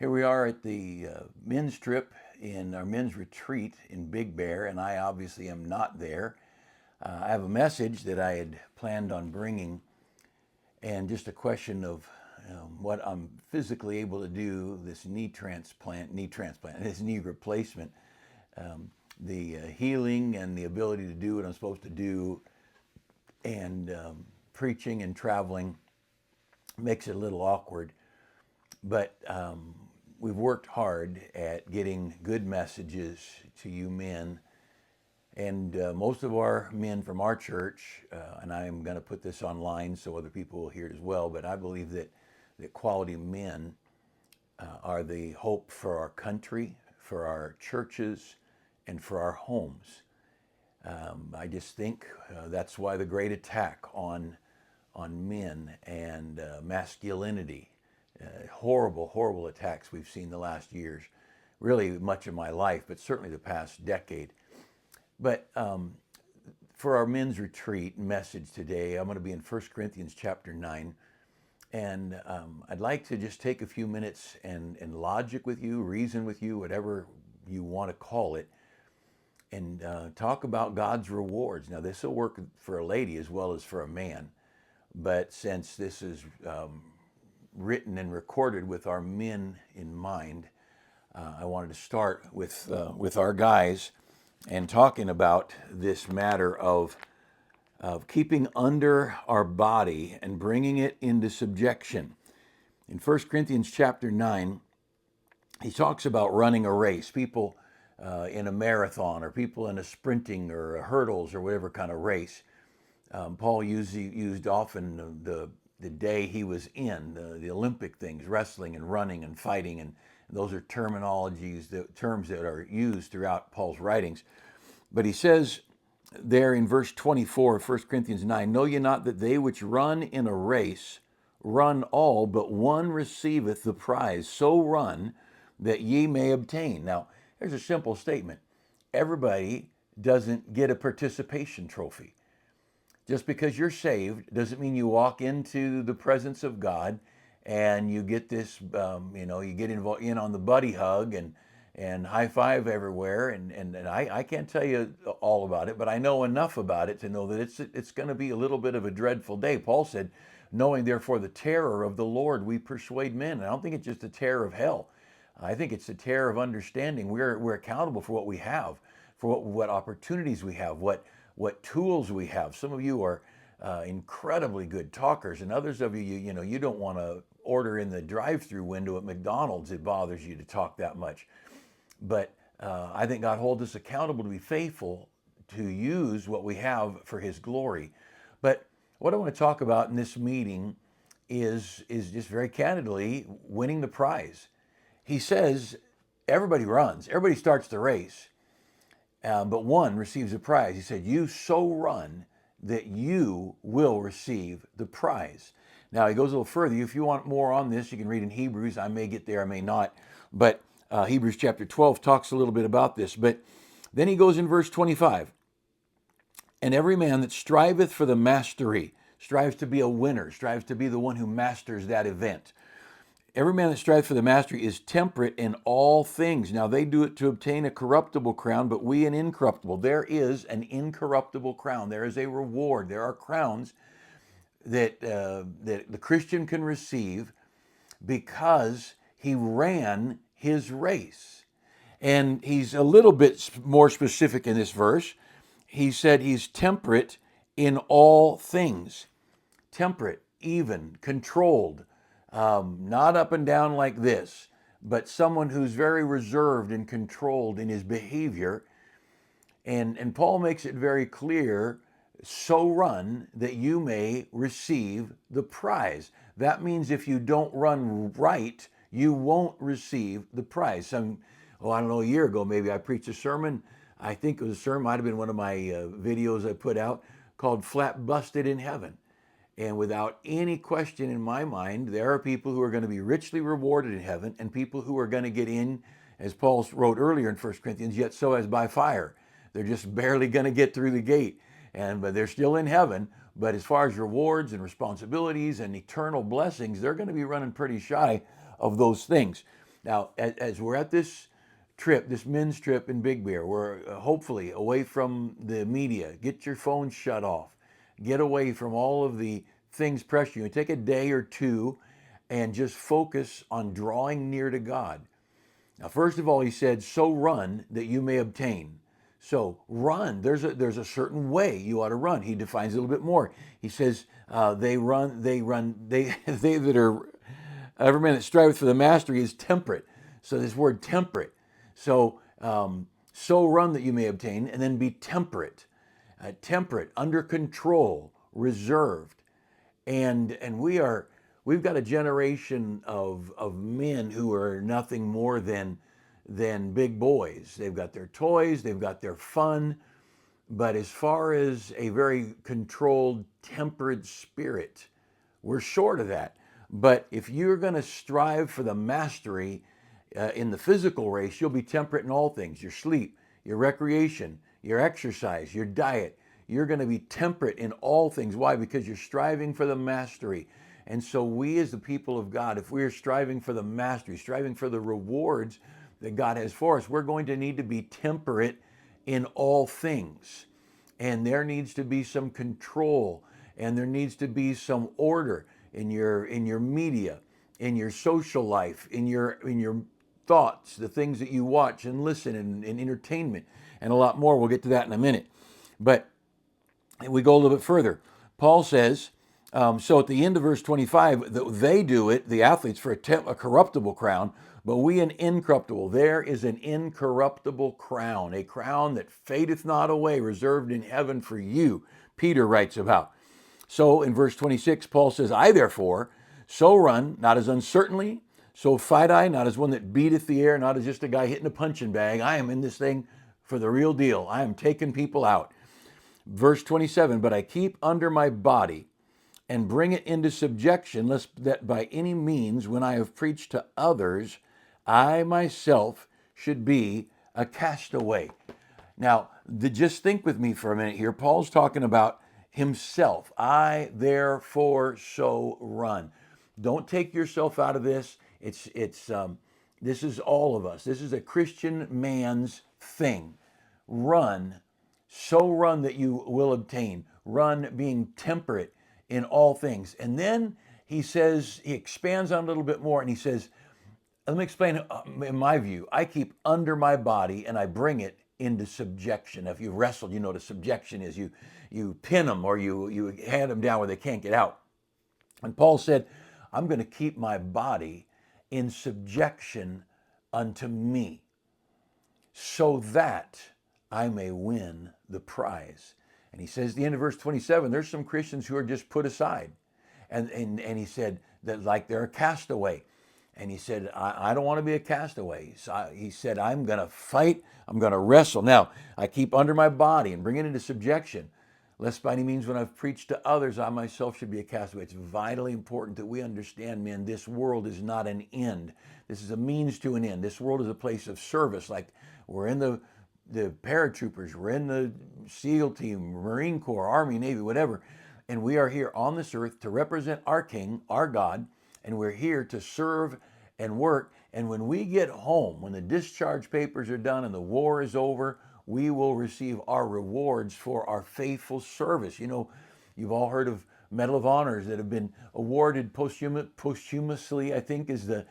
Here we are at the men's trip in our men's retreat in Big Bear, and I obviously am not there. I have a message that I had planned on bringing, and just a question of what I'm physically able to do, this this knee replacement, the healing and the ability to do what I'm supposed to do, and preaching and traveling makes it a little awkward. But we've worked hard at getting good messages to you men. And most of our men from our church, and I am going to put this online so other people will hear it as well, but I believe that quality men are the hope for our country, for our churches, and for our homes. I just think that's why the great attack on men and masculinity, horrible, horrible attacks we've seen the last years, really much of my life, but certainly the past decade. But for our men's retreat message today, I'm going to be in 1 Corinthians chapter 9. And I'd like to just take a few minutes and logic with you, reason with you, whatever you want to call it, and talk about God's rewards. Now, this will work for a lady as well as for a man. But since this is written and recorded with our men in mind, I wanted to start with our guys and talking about this matter of keeping under our body and bringing it into subjection. In 1 Corinthians chapter 9, he talks about running a race, people in a marathon or people in a sprinting or a hurdles or whatever kind of race. Paul used often the day he was in, the Olympic things, wrestling and running and fighting, and those are terms that are used throughout Paul's writings. But he says there in verse 24 of 1 Corinthians 9, know ye not that they which run in a race run all, but one receiveth the prize. So run that ye may obtain. Now, there's a simple statement. Everybody doesn't get a participation trophy. Just because you're saved doesn't mean you walk into the presence of God and you get this, you get involved in on the buddy hug and high five everywhere. And I can't tell you all about it, but I know enough about it to know that it's going to be a little bit of a dreadful day. Paul said, knowing therefore the terror of the Lord, we persuade men. And I don't think it's just the terror of hell. I think it's the terror of understanding we're accountable for what we have, for what opportunities we have, what tools we have. Some of you are incredibly good talkers, and others of you, you don't want to order in the drive-through window at McDonald's. It bothers you to talk that much. But I think God holds us accountable to be faithful to use what we have for His glory. But what I want to talk about in this meeting is just very candidly winning the prize. He says everybody runs, everybody starts the race. But one receives a prize. He said, you so run that you will receive the prize. Now, he goes a little further. If you want more on this, you can read in Hebrews. I may get there, I may not. But Hebrews chapter 12 talks a little bit about this. But then he goes in verse 25. And every man that striveth for the mastery, strives to be a winner, strives to be the one who masters that event. Every man that strives for the mastery is temperate in all things. Now they do it to obtain a corruptible crown, but we an incorruptible. There is an incorruptible crown. There is a reward. There are crowns that the Christian can receive because he ran his race. And he's a little bit more specific in this verse. He said he's temperate in all things. Temperate, even, controlled. Not up and down like this, but someone who's very reserved and controlled in his behavior. And Paul makes it very clear, so run that you may receive the prize. That means if you don't run right, you won't receive the prize. I don't know, a year ago maybe I preached a sermon. I think it was a sermon, might have been one of my videos I put out, called Flat Busted in Heaven. And without any question in my mind, there are people who are going to be richly rewarded in heaven and people who are going to get in, as Paul wrote earlier in 1 Corinthians, yet so as by fire. They're just barely going to get through the gate, but they're still in heaven. But as far as rewards and responsibilities and eternal blessings, they're going to be running pretty shy of those things. Now, as we're at this trip, this men's trip in Big Bear, we're hopefully away from the media. Get your phone shut off. Get away from all of the things pressure you. Take a day or two and just focus on drawing near to God. Now, first of all, he said, "So run that you may obtain." So run. There's a certain way you ought to run. He defines it a little bit more. He says, "They run. They they that are every man that striveth for the mastery is temperate." So this word temperate. So so run that you may obtain, and then be temperate, temperate, under control, reserved, and we've got a generation of men who are nothing more than big boys. They've got their toys, they've got their fun, but as far as a very controlled, tempered spirit, we're short of that. But if you're going to strive for the mastery in the physical race, you'll be temperate in all things: your sleep, your recreation, your exercise, your diet. You're going to be temperate in all things. Why? Because you're striving for the mastery. And so we as the people of God, if we're striving for the mastery, striving for the rewards that God has for us, we're going to need to be temperate in all things. And there needs to be some control, and there needs to be some order in your media, in your social life, in your thoughts, the things that you watch and listen, and entertainment, and a lot more. We'll get to that in a minute. But we go a little bit further. Paul says, so at the end of verse 25, they do it, the athletes, for a corruptible crown, but we an incorruptible. There is an incorruptible crown, a crown that fadeth not away, reserved in heaven for you, Peter writes about. So in verse 26, Paul says, I therefore so run, not as uncertainly, so fight I, not as one that beateth the air, not as just a guy hitting a punching bag. I am in this thing for the real deal. I am taking people out. Verse 27, but I keep under my body and bring it into subjection, lest that by any means, when I have preached to others, I myself should be a castaway. Now, just think with me for a minute here. Paul's talking about himself. I therefore so run. Don't take yourself out of this. This is all of us. This is a Christian man's thing. Run, so run that you will obtain. Run being temperate in all things. And then he says, he expands on it a little bit more, and he says, let me explain in my view. I keep under my body and I bring it into subjection. If you've wrestled, you know what a subjection is. You pin them, or you hand them down where they can't get out. And Paul said, I'm going to keep my body in subjection unto me, so that I may win the prize. And he says at the end of verse 27, there's some Christians who are just put aside. And he said that like they're a castaway. And he said, I don't want to be a castaway. So he said, I'm going to fight. I'm going to wrestle. Now, I keep under my body and bring it into subjection, lest by any means when I've preached to others, I myself should be a castaway. It's vitally important that we understand, men, this world is not an end. This is a means to an end. This world is a place of service. Like we're in the paratroopers, we're in the SEAL team, Marine Corps, Army, Navy, whatever. And we are here on this earth to represent our King, our God, and we're here to serve and work. And when we get home, when the discharge papers are done and the war is over, we will receive our rewards for our faithful service. You know, you've all heard of Medal of Honors that have been awarded posthumously, I think, is the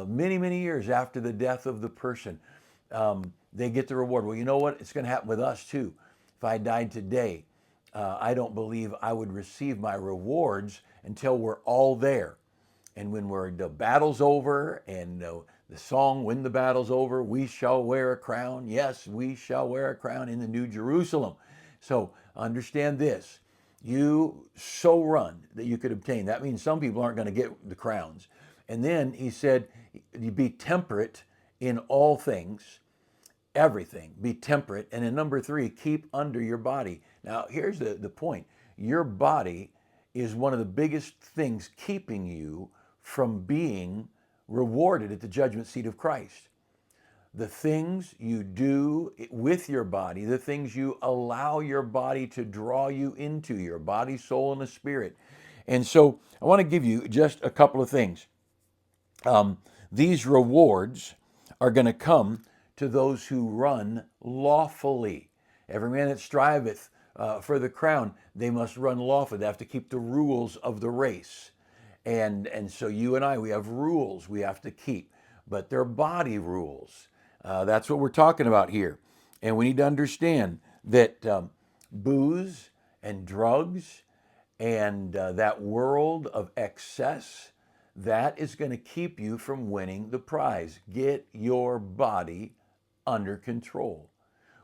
many, many years after the death of the person. They get the reward. Well, you know what? It's going to happen with us too. If I died today, I don't believe I would receive my rewards until we're all there. And when the battle's over, and the song, when the battle's over, we shall wear a crown. Yes, we shall wear a crown in the New Jerusalem. So understand this. You so run that you could obtain. That means some people aren't going to get the crowns. And then he said, you be temperate in all things, everything. Be temperate. And in number 3, keep under your body. Now, here's the point. Your body is one of the biggest things keeping you from being rewarded at the judgment seat of Christ. The things you do with your body, the things you allow your body to draw you into, your body, soul, and the spirit. And so I want to give you just a couple of things. These rewards are going to come to those who run lawfully. Every man that striveth for the crown, they must run lawfully. They have to keep the rules of the race. And so you and I, we have rules we have to keep, but they're body rules. That's what we're talking about here. And we need to understand that booze and drugs and that world of excess, that is going to keep you from winning the prize. Get your body under control.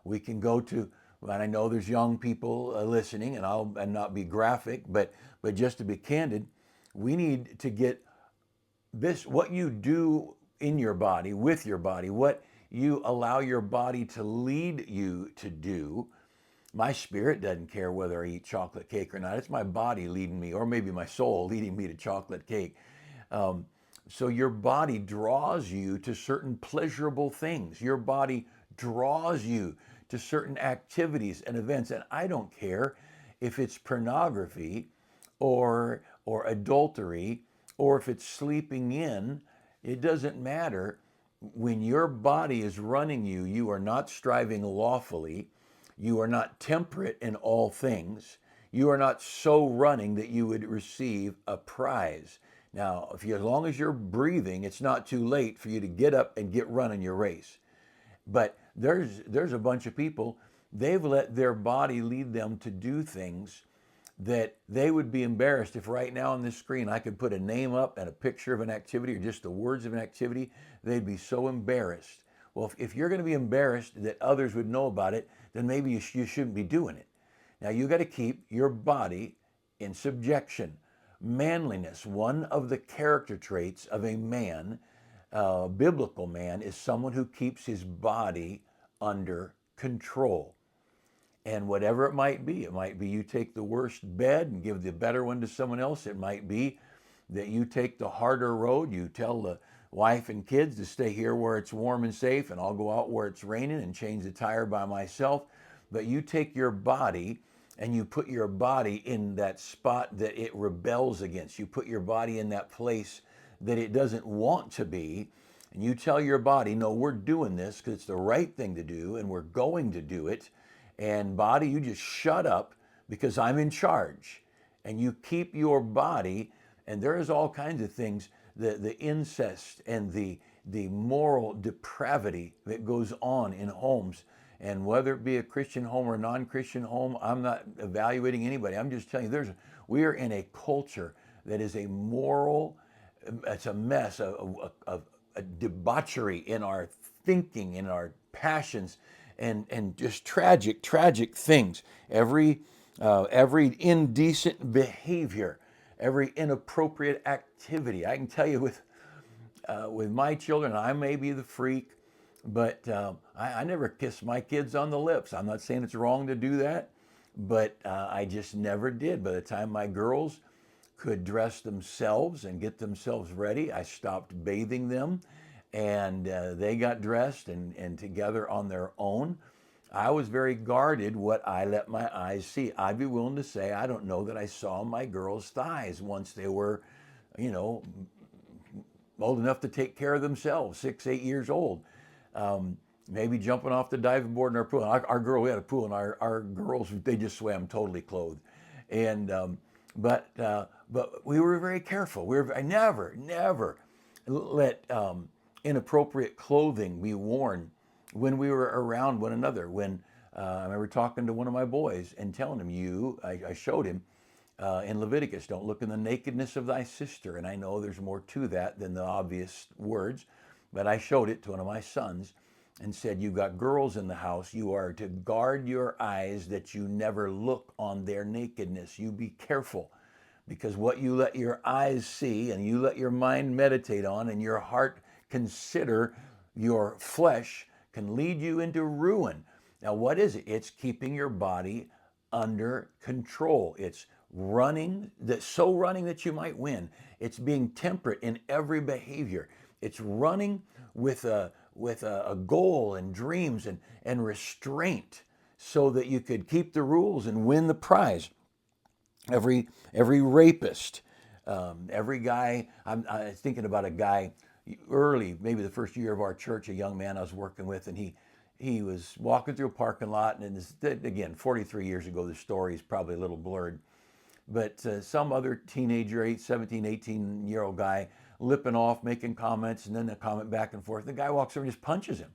We can go to, and I know there's young people listening, and I'll not be graphic, but just to be candid, we need to get this, what you do in your body, with your body, what you allow your body to lead you to do. My spirit doesn't care whether I eat chocolate cake or not. It's my body leading me, or maybe my soul leading me to chocolate cake. So your body draws you to certain pleasurable things. Your body draws you to certain activities and events. And I don't care if it's pornography or adultery, or if it's sleeping in. It doesn't matter. When your body is running you, you are not striving lawfully. You are not temperate in all things. You are not so running that you would receive a prize. Now, as long as you're breathing, it's not too late for you to get up and get running your race. But there's a bunch of people, they've let their body lead them to do things that they would be embarrassed if right now on this screen I could put a name up and a picture of an activity or just the words of an activity. They'd be so embarrassed. Well, if you're going to be embarrassed that others would know about it, then maybe you shouldn't be doing it. Now you got to keep your body in subjection. Manliness, one of the character traits of a man, biblical man, is someone who keeps his body under control. And whatever it might be you take the worst bed and give the better one to someone else. It might be that you take the harder road. You tell the wife and kids to stay here where it's warm and safe, and I'll go out where it's raining and change the tire by myself. But you take your body and you put your body in that spot that it rebels against. You put your body in that place that it doesn't want to be. And you tell your body, no, we're doing this because it's the right thing to do and we're going to do it. And body, you just shut up because I'm in charge. And you keep your body, and there's all kinds of things, the incest and the moral depravity that goes on in homes. And whether it be a Christian home or a non-Christian home, I'm not evaluating anybody. I'm just telling you, we are in a culture that is a moral, it's a mess, a debauchery in our thinking, in our passions, and just tragic things. Every indecent behavior, every inappropriate activity. I can tell you with my children, I may be the freak, but I never kiss my kids on the lips. I'm not saying it's wrong to do that, but I just never did. By the time my girls could dress themselves and get themselves ready, I stopped bathing them, and they got dressed and together on their own. I was very guarded what I let my eyes see. I'd be willing to say I don't know that I saw my girls' thighs once they were, old enough to take care of themselves, 6, 8 years old. Maybe jumping off the diving board in our pool. Our girl, we had a pool, and our girls, they just swam totally clothed. And but we were very careful. I never let inappropriate clothing be worn when we were around one another. When I remember talking to one of my boys and telling him, I showed him in Leviticus, don't look in the nakedness of thy sister. And I know there's more to that than the obvious words, but I showed it to one of my sons and said, you've got girls in the house. You are to guard your eyes that you never look on their nakedness. You be careful, because what you let your eyes see and you let your mind meditate on and your heart consider, your flesh can lead you into ruin. Now, what is it? It's keeping your body under control. It's running, so running that you might win. It's being temperate in every behavior. It's running with a goal and dreams and restraint so that you could keep the rules and win the prize. Every rapist, every guy, I was thinking about a guy early, maybe the first year of our church, a young man I was working with, and he was walking through a parking lot, and this, again, 43 years ago, the story is probably a little blurred, but some other teenager, 17, 18-year-old guy, lipping off, making comments, and then the comment back and forth. The guy walks over and just punches him.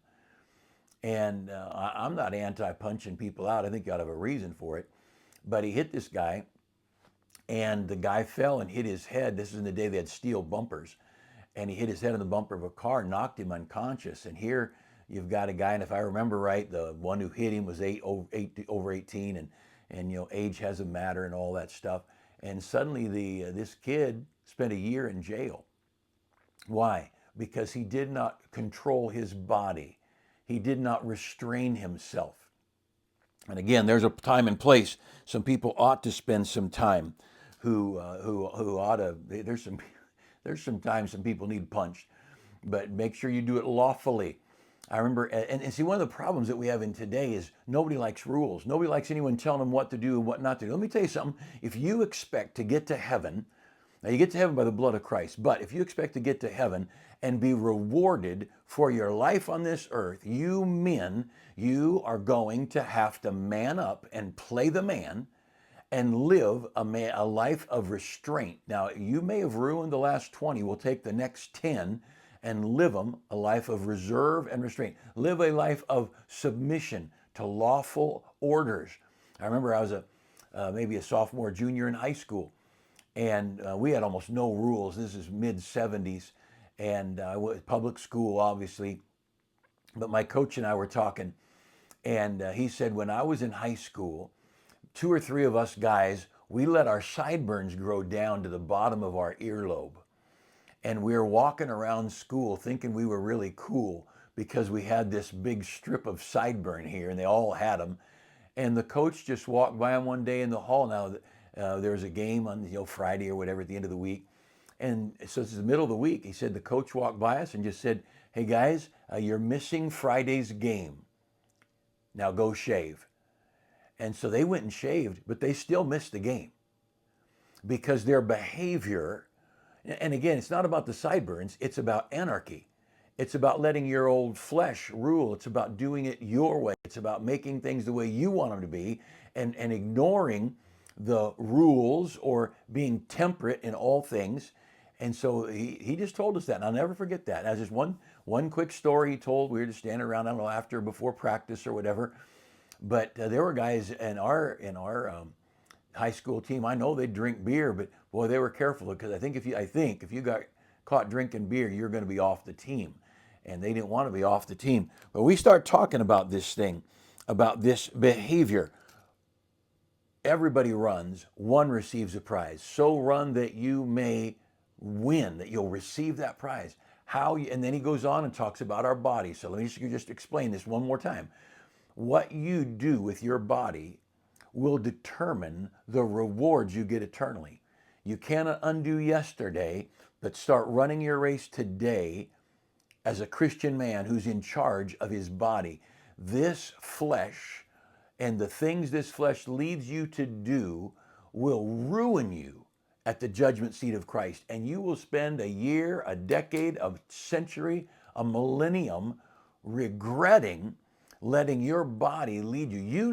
And I'm not anti-punching people out. I think you ought to have a reason for it. But he hit this guy, and the guy fell and hit his head. This is in the day they had steel bumpers. And he hit his head on the bumper of a car, knocked him unconscious. And here you've got a guy, and if I remember right, the one who hit him was over 18, and age has a matter and all that stuff. And suddenly this kid spent a year in jail. Why? Because he did not control his body. He did not restrain himself. And again, there's a time and place. Some people ought to spend some time who ought to. There's some times some people need punched, but make sure you do it lawfully. I remember, and see, one of the problems that we have in today is nobody likes rules. Nobody likes anyone telling them what to do and what not to do. Let me tell you something. If you expect to get to heaven, now you get to heaven by the blood of Christ, but if you expect to get to heaven and be rewarded for your life on this earth, you men, you are going to have to man up and play the man and live a life of restraint. Now, you may have ruined the last 20. We'll take the next 10 and live them a life of reserve and restraint. Live a life of submission to lawful orders. I remember I was maybe a sophomore, junior in high school, and we had almost no rules. This is mid-70s, and I was public school, obviously. But my coach and I were talking, and he said, when I was in high school, 2 or 3 of us guys, we let our sideburns grow down to the bottom of our earlobe. And we were walking around school thinking we were really cool because we had this big strip of sideburn here, and they all had them. And the coach just walked by him one day in the hall. Now, there was a game on Friday or whatever at the end of the week. And so this is the middle of the week. He said the coach walked by us and just said, hey guys, you're missing Friday's game. Now go shave. And so they went and shaved, but they still missed the game because their behavior, and again, it's not about the sideburns, it's about anarchy. It's about letting your old flesh rule. It's about doing it your way. It's about making things the way you want them to be and ignoring the rules or being temperate in all things. And so he just told us that, and I'll never forget that. As just one quick story he told. We were just standing around, I don't know, after, before practice or whatever. But there were guys in our high school team. I know they drink beer, but boy, they were careful because I think if you got caught drinking beer, you're going to be off the team, and they didn't want to be off the team. But we start talking about this thing, about this behavior. Everybody runs, one receives a prize. So run that you may win, that you'll receive that prize. And then he goes on and talks about our body. So let me just explain this one more time. What you do with your body will determine the rewards you get eternally. You cannot undo yesterday, but start running your race today as a Christian man who's in charge of his body. This flesh and the things this flesh leads you to do will ruin you at the judgment seat of Christ. And you will spend a year, a decade, a century, a millennium regretting letting your body lead you. You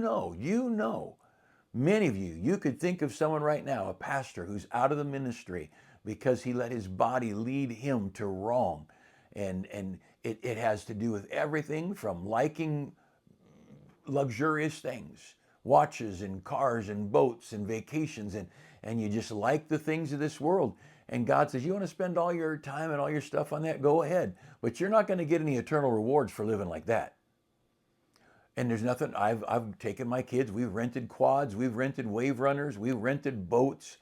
know, many of you could think of someone right now, a pastor who's out of the ministry because he let his body lead him to wrong. And it has to do with everything from liking luxurious things, watches and cars and boats and vacations, and you just like the things of this world. And God says, you want to spend all your time and all your stuff on that? Go ahead. But you're not going to get any eternal rewards for living like that. And there's nothing, I've taken my kids, we've rented quads, we've rented wave runners, we've rented boats.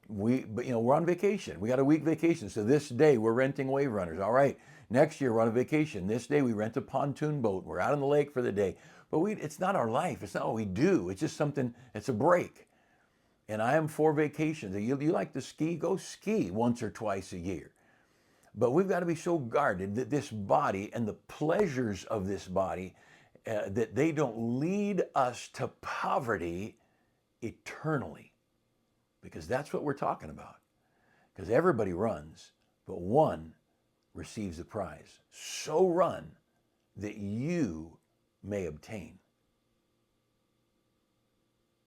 But we're on vacation. We got a week vacation. So this day we're renting wave runners. All right. Next year we're on a vacation. This day we rent a pontoon boat. We're out on the lake for the day. But it's not our life. It's not what we do. It's just something, it's a break. And I am for vacations. You like to ski? Go ski once or twice a year. But we've got to be so guarded that this body and the pleasures of this body, that they don't lead us to poverty eternally. Because that's what we're talking about. Because everybody runs, but one receives the prize. So run that you may obtain.